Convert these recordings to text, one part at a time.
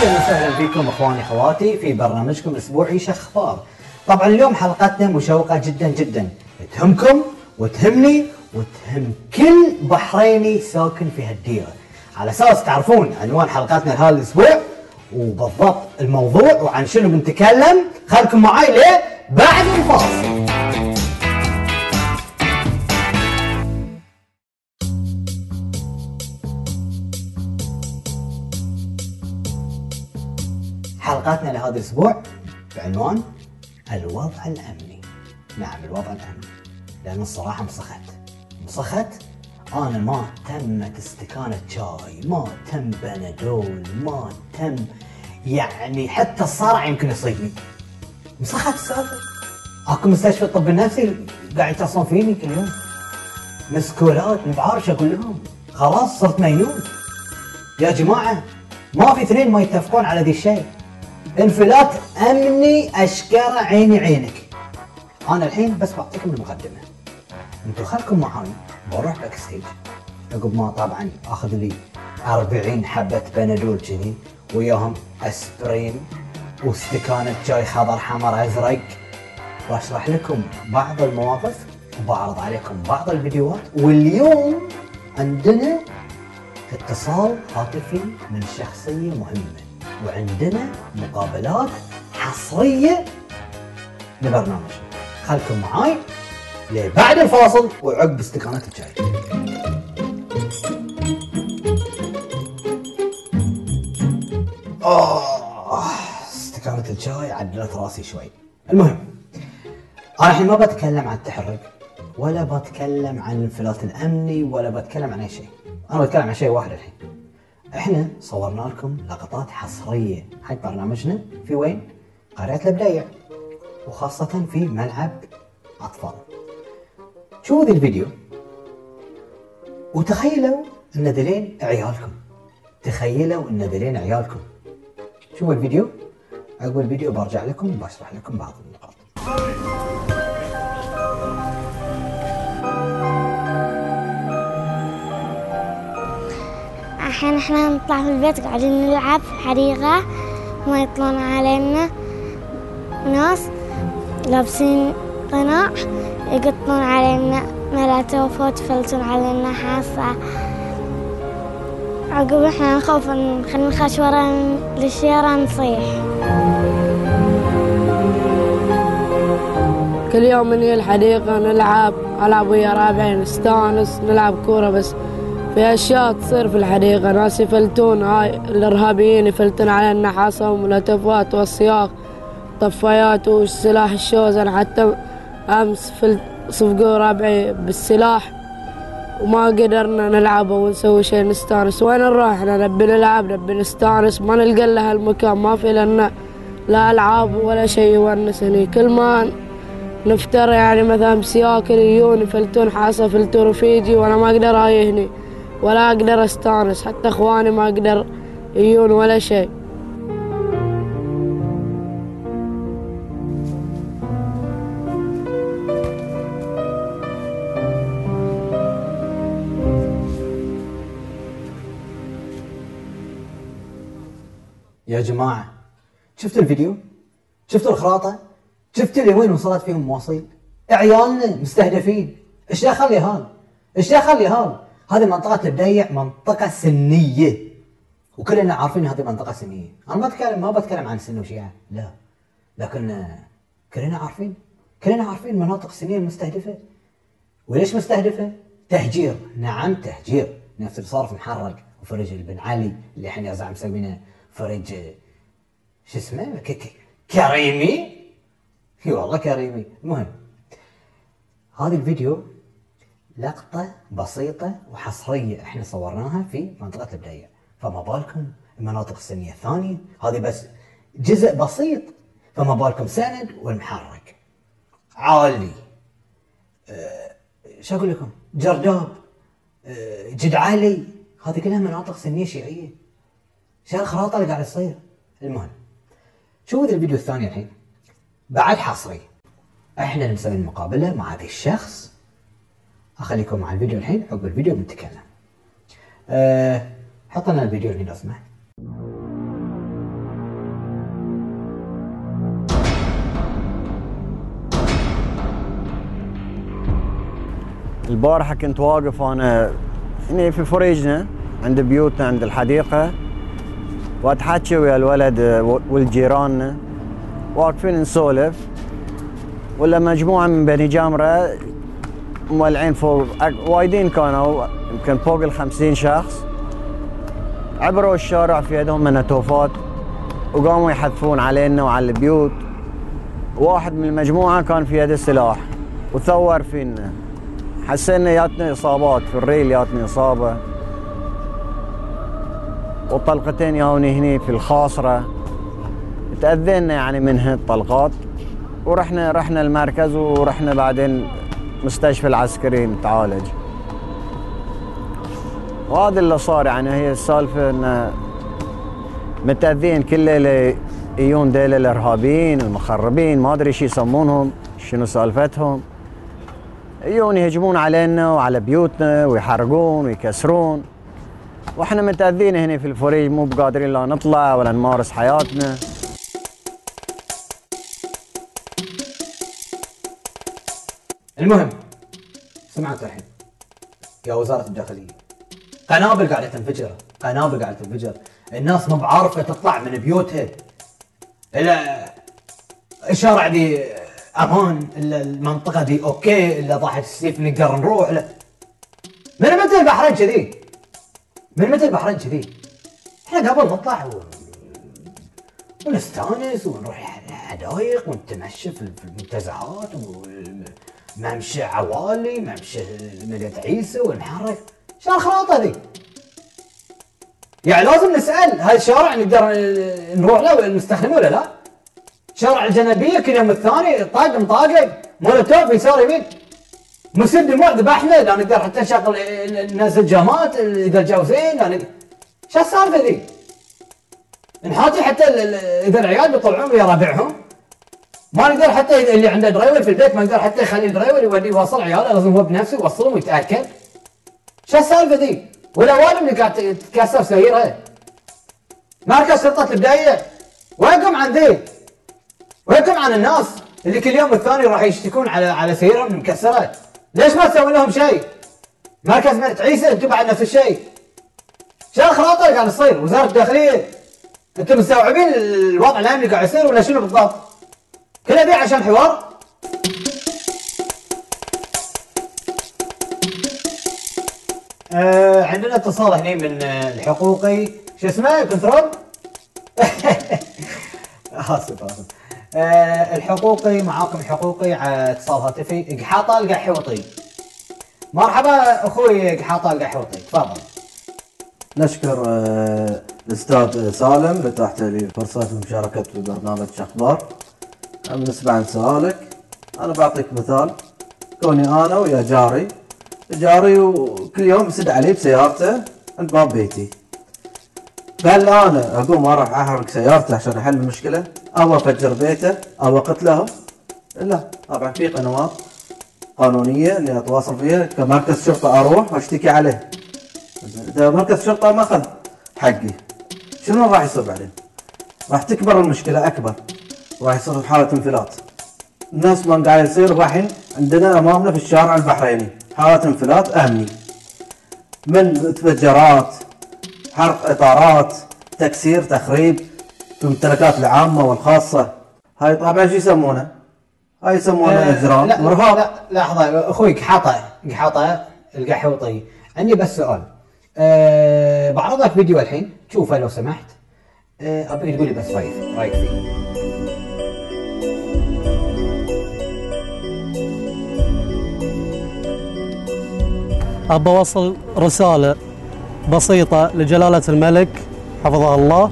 اهلا وسهلا فيكم اخواني اخواتي في برنامجكم الاسبوعي شخبار. طبعا اليوم حلقتنا مشوقه جدا جدا، تهمكم وتهمني وتهم كل بحريني ساكن في هالديره، على اساس تعرفون عنوان حلقتنا لهذا الاسبوع وبالضبط الموضوع وعن شنو بنتكلم. خلكم معاي ليه بعد الفاصل. حلقاتنا لهذا الاسبوع بعنوان الوضع الامني. نعم الوضع الامني، لان الصراحه مسخت. انا ما تمت استكانه شاي، ما تم بنادول، ما تم يعني حتى الصرع يمكن يصيبني. مسخت السالفه. اكو مستشفى الطب النفسي قاعد يتصلون فيني كل يوم، مسكولات مبعارشه كلهم، خلاص صرت مجنون. يا جماعه ما في اثنين ما يتفقون على ذي الشيء. انفلات امني اشكره عيني عينك. انا الحين بس بعطيكم المقدمه، انتم خلكم معاي بروح باك ستيج، عقب ما طبعا اخذ لي 40 حبه بنادول كذي وياهم اسبرين واستكانه شاي خضر حمر ازرق، واشرح لكم بعض المواقف وبعرض عليكم بعض الفيديوهات. واليوم عندنا اتصال هاتفي من شخصيه مهمه، وعندنا مقابلات حصريه لبرنامجنا. خلكم معاي لبعد الفاصل وعقب استكانة الشاي. استكانة الشاي عدلت راسي شوي. المهم انا الحين ما بتكلم عن التحرك ولا بتكلم عن الانفلات الامني ولا بتكلم عن اي شيء، انا بتكلم عن شيء واحد. الحين احنا صورنا لكم لقطات حصريه حق برنامجنا في وين؟ قرية البديع، وخاصة في ملعب اطفال. شوفوا ذي الفيديو وتخيلوا ان ذلين عيالكم، شوفوا الفيديو، عقب الفيديو برجع لكم وبشرح لكم بعض النقاط. الحين احنا نطلع في البيت قاعدين نلعب في الحديقة، ما يطلعون علينا ناس لابسين قناع يقطون علينا ملاتوفات يفلتون علينا حاسة. عقب احنا نخوف نخش ورا الشيارة نصيح. كل يوم نجي الحديقة ألعب ويا رابعي، نستانس نلعب كورة. بس في أشياء تصير في الحديقة، ناس يفلتون، هاي الإرهابيين يفلتون على النحاسة وملتفات والسياق طفايات وسلاح الشوزن. حتى أمس صفقوا رابعي بالسلاح وما قدرنا نلعب ونسوي شيء نستانس. وين نروح احنا؟ نبي نلعب نبي نستانس، ما نلقى لها المكان، ما في لنا لا ألعاب ولا شيء يونس هني. كل ما نفتر يعني مثلا بسياكل يجون يفلتون حاصة فلتوا رفيجي، وانا ما اقدر هاي هني ولا اقدر استانس، حتى اخواني ما اقدر يجون ولا شيء. يا جماعة شفتوا الفيديو؟ شفتوا الخراطة؟ شفتوا لوين وصلت فيهم مواصيل؟ عيالنا مستهدفين. ايش دخل يا هال؟ هذه منطقة البديع منطقة سنية، وكلنا عارفين هذه منطقة سنية. انا ما بتكلم عن سن وشيعة، لا، لكن كلنا عارفين المناطق السنية المستهدفة. وليش مستهدفة؟ تهجير، نعم تهجير، نفس اللي صار في محرق وفرج البن علي اللي احنا يا زعم مسوينه فرج شو اسمه كريمي. اي والله كريمي. المهم هذا الفيديو لقطة بسيطة وحصرية احنا صورناها في منطقة البديع، فما بالكم المناطق السنية الثانية؟ هذه بس جزء بسيط، فما بالكم سند والمحرق عالي، شو اقول لكم، جرداب، جد علي، هذه كلها مناطق سنية شيعية. شو الخراطة اللي قاعد تصير؟ المهم شوفوا ذا الفيديو الثاني الحين بعد حصري. احنا نسوي المقابلة مع هذا الشخص. اخليكم مع الفيديو الحين، عقب الفيديو بنتكلم. حط لنا الفيديو الحين لو سمحت. البارحة كنت واقف أنا هنا في فريجنا عند بيوتنا عند الحديقة، وأتحكي ويا الولد والجيران واقفين نسولف، ولا مجموعة من بني جامرة مولعين فوق، وايدين كانوا يمكن فوق 50 شخص، عبروا الشارع في يدهم منتوفات وقاموا يحذفون علينا وعلى البيوت. واحد من المجموعة كان في يده سلاح وثور فينا، حسينا جاتنا إصابات في الريل، جاتني إصابة وطلقتين ياوني هني في الخاصرة، تأذينا يعني من هالطلقات. رحنا المركز ورحنا بعدين مستشفى العسكري نتعالج. وهذا اللي صار يعني. هي السالفة ان متأذين كل ليلة يجون ديل الارهابيين المخربين، ما ادري شو يسمونهم، شنو سالفتهم، يجون يهجمون علينا وعلى بيوتنا ويحرقون ويكسرون، واحنا متأذين هنا في الفريج، مو بقادرين لا نطلع ولا نمارس حياتنا. المهم سمعت الحين يا وزارة الداخلية، قنابل قاعدة تنفجر، قنابل قاعدة تنفجر، الناس ما بعارفة تطلع من بيوتها، إلا الشارع دي أمان، إلا المنطقة دي أوكي، إلا ضاحت السيف نقدر نروح. لا من متى البحرين كذي؟ من متى البحرين كذي؟ احنا قبل نطلع ونستانس ونروح حدايق ونتمشى في المنتزهات وممشى عوالي، ممشى مدينة عيسى ونحرك. شو الخراطة ذي؟ يعني لازم نسأل هذا الشارع نقدر نروح له ونستخدمه ولا لا؟ شارع الجنبية كل يوم الثاني طاق مطاقة مولوتوف يسار يمين، مسد دموع ذبحنا، لا نقدر حتى نشغل ننزل جامات اذا الجو زين، شو السالفة ذي؟ نحاتي حتى اذا العيال بيطلعون ويا ربعهم، ما نقدر حتى اللي عنده درايفر في البيت ما نقدر حتى يخلي الدرايفر يودي يوصل عياله، لازم هو بنفسه يوصلهم ويتاكد. شو السالفه ذي؟ والاوادم اللي قاعد تتكسر سيرها. مركز شرطه البدايه وينكم عن ذي؟ وينكم عن الناس اللي كل يوم والثاني راح يشتكون على سيارهم المكسره؟ ليش ما تسوي لهم شيء؟ مركز مدينة عيسى انتم بعد نفس الشيء. شو الخراطه اللي قاعد تصير؟ وزاره الداخليه انتم مستوعبين الوضع الامني اللي قاعد يصير ولا شنو بالضبط؟ كله ذي عشان حوار؟ عندنا اتصال هني من الحقوقي، شو اسمه؟ كنترول؟ اسف. الحقوقي معاكم الحقوقي على اتصال هاتفي، قحاطه القحوطي. مرحبا اخوي قحاطه القحوطي، تفضل. نشكر الاستاذ سالم اللي اتاحت لي فرصه المشاركه في برنامج اخبار. بالنسبه عن سؤالك، انا بعطيك مثال. كوني انا ويا جاري وكل يوم يسد علي بسيارته عند باب بيتي، هل انا اقوم اروح احرق سيارته عشان احل المشكله او افجر بيته او اقتله؟ لا، طبعا في قنوات قانونيه اني اتواصل فيها كمركز شرطه، اروح واشتكي عليه. اذا مركز شرطه ما اخذ حقي شنو راح يصير بعدين؟ راح تكبر المشكله اكبر، راح يصير حاله انفلات. الناس ما قاعد يصير الحين عندنا امامنا في الشارع البحريني حاله انفلات امني، من متفجرات، حرق اطارات، تكسير، تخريب في الممتلكات العامه والخاصه. هاي طبعا شو يسمونه؟ هاي يسمونه اجرام وارهاب. لا لحظه اخوي قحاطه القحوطي، عندي بس سؤال. بعرض لك فيديو الحين شوفه لو سمحت، ابيك تقول لي بس رايك فيه. أبى أوصل رسالة بسيطة لجلالة الملك حفظه الله.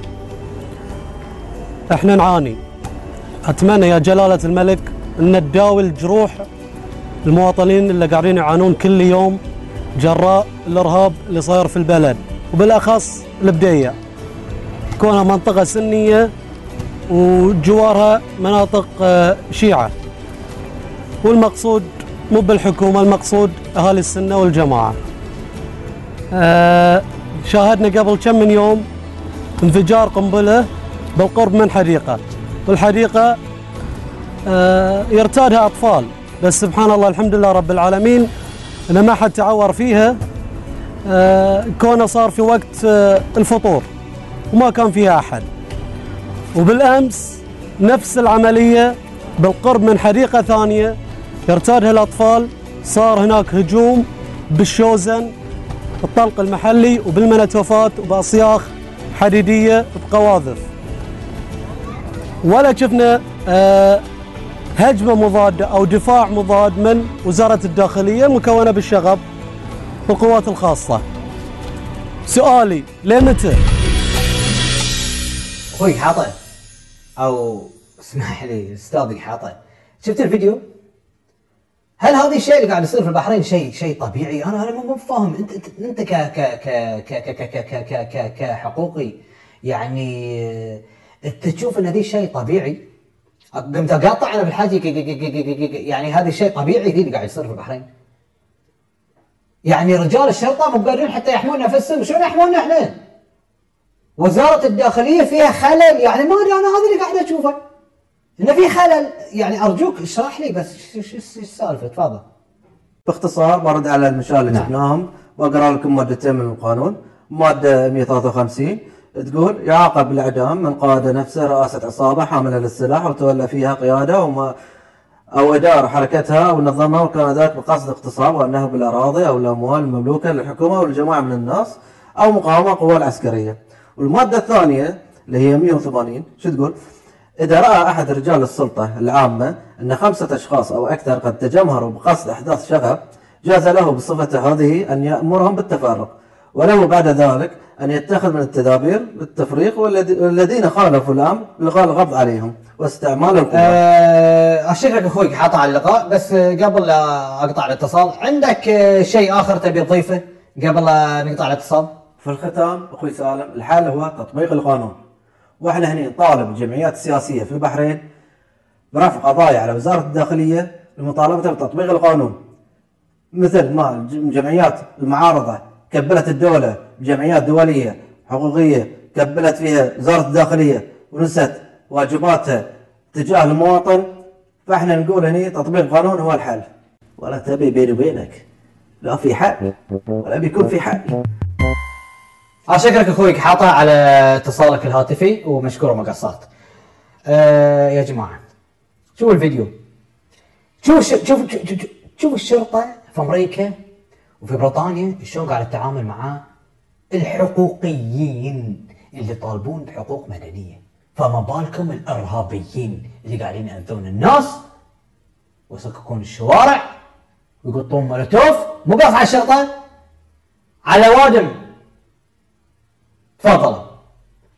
احنا نعاني، أتمنى يا جلالة الملك أن تداوي الجروح المواطنين اللي قاعدين يعانون كل يوم جراء الإرهاب اللي صاير في البلد، وبالأخص البدية كونها منطقة سنية وجوارها مناطق شيعة، والمقصود مو بالحكومة، المقصود أهالي السنة والجماعة. شاهدنا قبل كم من يوم انفجار قنبلة بالقرب من حديقة، والحديقة يرتادها أطفال، بس سبحان الله الحمد لله رب العالمين أن ما حد تعور فيها كونه صار في وقت الفطور وما كان فيها أحد. وبالأمس نفس العملية بالقرب من حديقة ثانية يرتادها الأطفال، صار هناك هجوم بالشوزن الطلق المحلي وبالمنتوفات وبأصياخ حديدية بقواذف، ولا شفنا هجمة مضادة أو دفاع مضاد من وزارة الداخلية المكونة بالشغب والقوات الخاصة. سؤالي لمتى؟ اخوي حاطه او اسمح لي استاذي حاطه، شفت الفيديو؟ هل هذا الشيء اللي قاعد يصير في البحرين شيء طبيعي؟ انا مو فاهم. انت كحقوقي يعني انت تشوف ان هذا شيء طبيعي؟ قمت اقاطع انا بالحاجه يعني هذا الشيء طبيعي اللي قاعد يصير في البحرين؟ يعني رجال الشرطه مو قادرين حتى يحمون نفسهم، شلون يحمونا احنا؟ وزاره الداخليه فيها خلل، يعني ما ادري، انا هذا اللي قاعد اشوفه انه في خلل. يعني ارجوك اشرح لي بس ايش السالفه؟ تفضل. باختصار برد على المشاهد اللي جبناهم واقرا لكم مادتين من القانون. ماده 153 تقول يعاقب بالاعدام من قاد نفسه رئاسه عصابه حامله للسلاح وتولى فيها قياده او اداره حركتها او نظمها وكان ذلك بقصد اغتصاب والنهب بالاراضي او الاموال المملوكه للحكومه او لجماعه من الناس او مقاومه القوى العسكريه. والماده الثانيه اللي هي 180 شو تقول؟ إذا رأى أحد رجال السلطة العامة أن 5 أشخاص أو أكثر قد تجمهروا بقصد إحداث شغب، جاز له بصفته هذه أن يأمرهم بالتفرق، وله بعد ذلك أن يتخذ من التدابير للتفريق، والذين خالفوا الأمر إلغاء القبض عليهم واستعمال القوة. أشكرك أخوي حاطة على اللقاء، بس قبل لا أقطع الاتصال عندك شيء آخر تبي تضيفه قبل لا نقطع الاتصال؟ في الختام أخوي سالم، الحل هو تطبيق القانون، واحنا هنا نطالب الجمعيات السياسيه في البحرين برفع قضايا على وزاره الداخليه لمطالبتها بتطبيق القانون، مثل ما جمعيات المعارضه كبلت الدوله بجمعيات دوليه حقوقيه كبلت فيها وزاره الداخليه ونست واجباتها تجاه المواطن. فاحنا نقول هنا تطبيق القانون هو الحل، ولا تبي بيني وبينك لا في حل ولا بيكون في حل. أشكرك أخوي حاطة على اتصالك الهاتفي ومشكور وما قصرت. يا جماعة شوفوا الفيديو، شوف الشرطة في أمريكا وفي بريطانيا شلون قاعدة تتعامل مع الحقوقيين اللي يطالبون بحقوق مدنية، فما بالكم الإرهابيين اللي قاعدين يأذون الناس ويصككون الشوارع ويقطون مولوتوف، مو قاص على الشرطة، على وادم. تفضلوا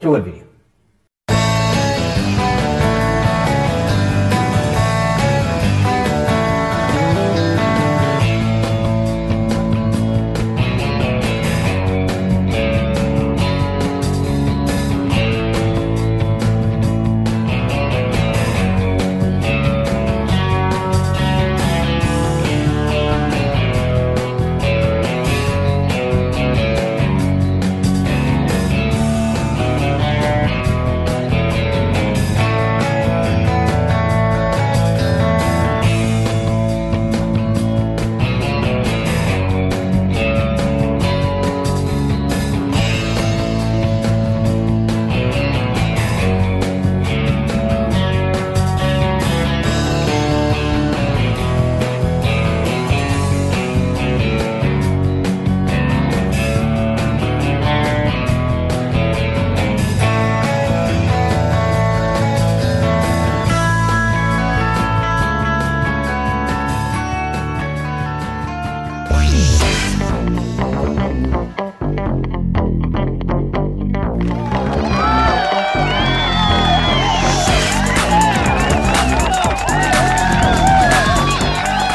شوفوا الفيديو.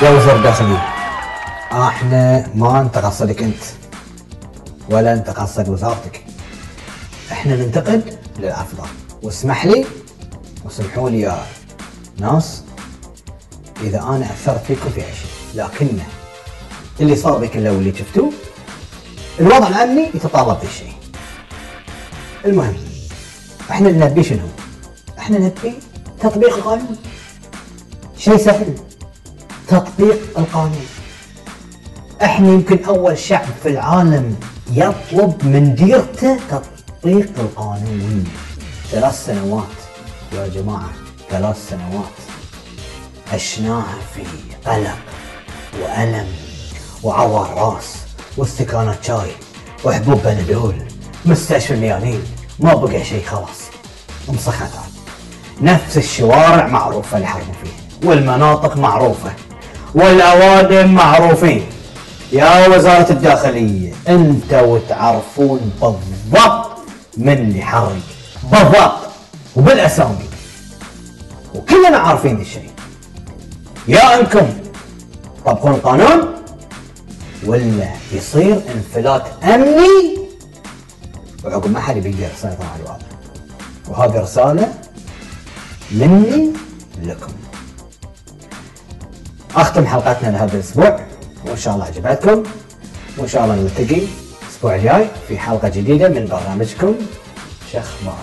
يا وزير الداخلية، احنا ما نتقصدك انت ولا نتقصد وزارتك، احنا ننتقد للافضل. واسمح لي واسمحوا لي يا ناس اذا انا اثرت فيكم في اي شيء، لكن اللي صار بك لو اللي شفتوه الوضع الامني يتطلب ذا الشيء. المهم احنا اللي نبي شنو؟ احنا نبي تطبيق القانون، شيء سهل، تطبيق القانون. احنا يمكن اول شعب في العالم يطلب من ديرته تطبيق القانون. 3 سنوات يا جماعة، 3 سنوات عشناها في قلق وألم وعور راس واستكانة شاي وحبوب بنادول، مستشفى مليانين، ما بقى شيء خلاص. انصخت نفس الشوارع معروفة اللي حرموا فيها، والمناطق معروفة، والأوادم معروفين. يا وزارة الداخلية انتوا تعرفون بالضبط من اللي حرق بالضبط وبالأسامي، وكلنا عارفين الشيء. يا انكم طبقون القانون ولا يصير انفلات امني وعقب ما حد بيقدر يسيطر على الوضع. وهذه رسالة مني لكم. اختم حلقتنا لهذا الاسبوع، وان شاء الله عجبتكم، وان شاء الله نلتقي الاسبوع الجاي في حلقة جديدة من برنامجكم شخبار.